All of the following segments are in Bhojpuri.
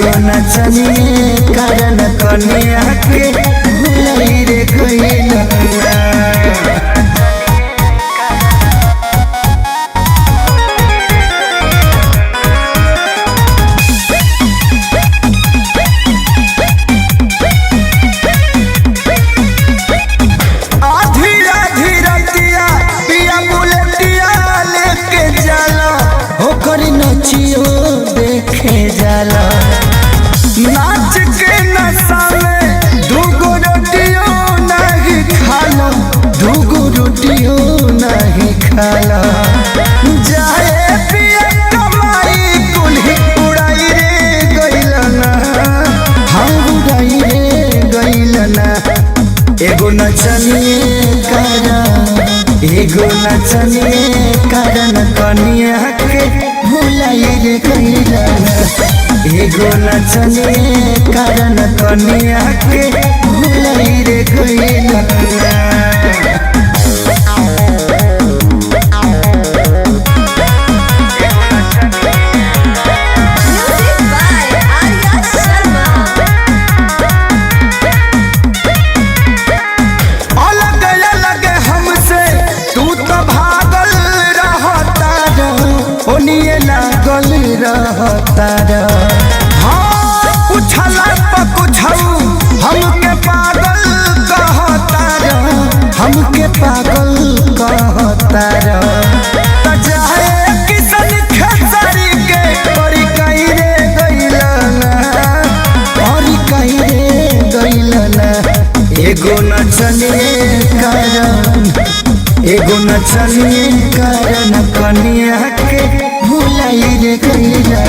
एगो नचनिए कारण कन्या के भुलाई रे गइला। नचियो देखे जाला नाच के नशा में दूगो रोटियो नहीं खाला, दूगो रोटियो नहीं खाला। जाए पिया कमाई कुल्ही उड़ाई रे गइलना, हम उड़ाई रे गइलना। एगो नचनिए कारण कन्या के भुलाई रे गइला। एगो नचनिए कारण कन्या के भुलाई रे गइला। हाँ पूछला पकुछऊ हमके पागल कहतार, हमके पागल कहतार। जाए किसन खेसारी के परी कहीं रे गइलना, परी कहीं रे गइलना। एगो नचनिए कारण कन्या के भुलाई रे गइला।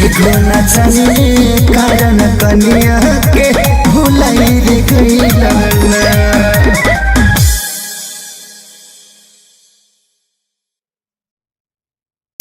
एगो नचनिए कारण कन्या के भुलाई रे गइला।